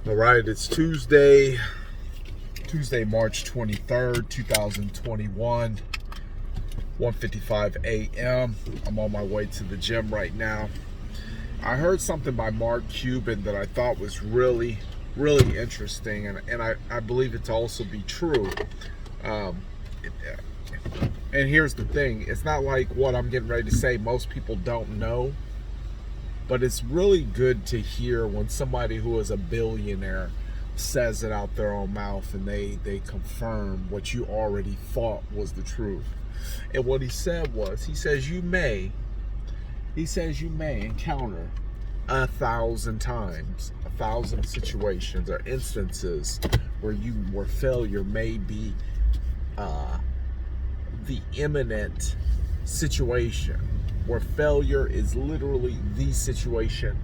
All right, it's Tuesday, March 23rd, 2021, 1:55 a.m. I'm on my way to the gym right now. I heard something by Mark Cuban that I thought was really interesting, and I believe it to also be true. Um, and here's the thing, it's not like what I'm getting ready to say most people don't know, but it's really good to hear when somebody who is a billionaire says it out their own mouth and they confirm what you already thought was the truth. And what he said was, he says you may encounter 1,000 times, 1,000 situations or instances where failure may be the imminent situation, where failure is literally the situation.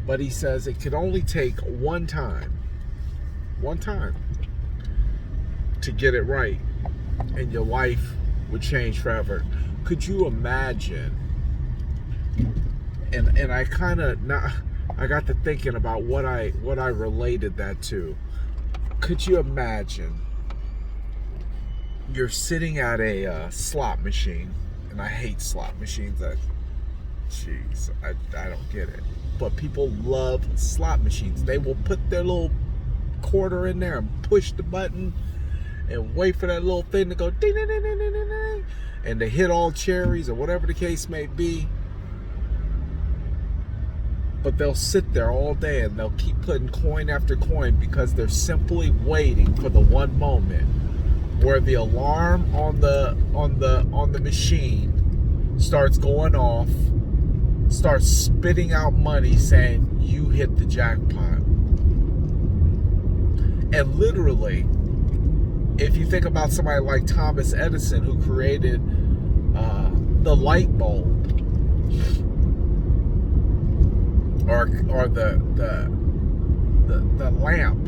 But he says it could only take one time to get it right, and your life would change forever. Could you imagine? And I got to thinking about what I related that to. Could you imagine you're sitting at a slot machine, and I hate slot machines. I don't get it. But people love slot machines. They will put their little quarter in there and push the button and wait for that little thing to go ding, ding, ding, ding, ding, ding, and to hit all cherries or whatever the case may be. But they'll sit there all day and they'll keep putting coin after coin because they're simply waiting for the one moment where the alarm on the machine starts going off, starts spitting out money saying you hit the jackpot. And literally, if you think about somebody like Thomas Edison, who created the light bulb, or the lamp.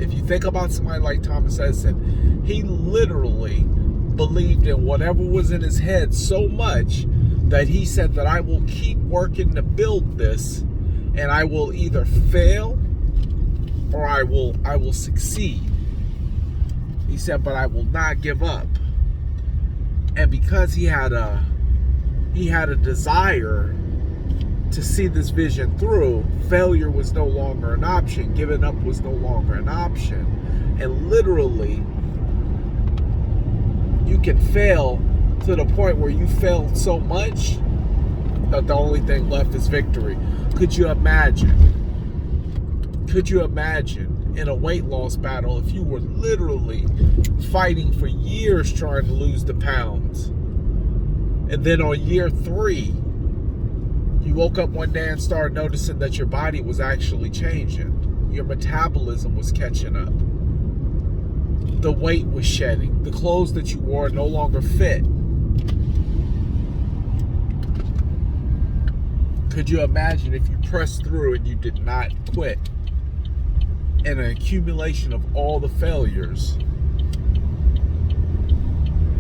If you think about somebody like Thomas Edison, he literally believed in whatever was in his head so much that he said that I will keep working to build this, and I will either fail or I will succeed. He said, but I will not give up. And because he had a desire to see this vision through, failure was no longer an option. Giving up was no longer an option. And literally, you can fail to the point where you failed so much that the only thing left is victory. Could you imagine in a weight loss battle if you were literally fighting for years trying to lose the pounds, and then on year 3 you woke up one day and started noticing that your body was actually changing, your metabolism was catching up, the weight was shedding, the clothes that you wore no longer fit. Could you imagine if you pressed through and you did not quit? And an accumulation of all the failures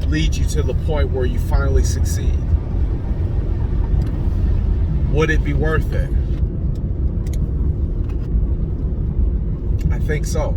leads you to the point where you finally succeed. Would it be worth it? I think so.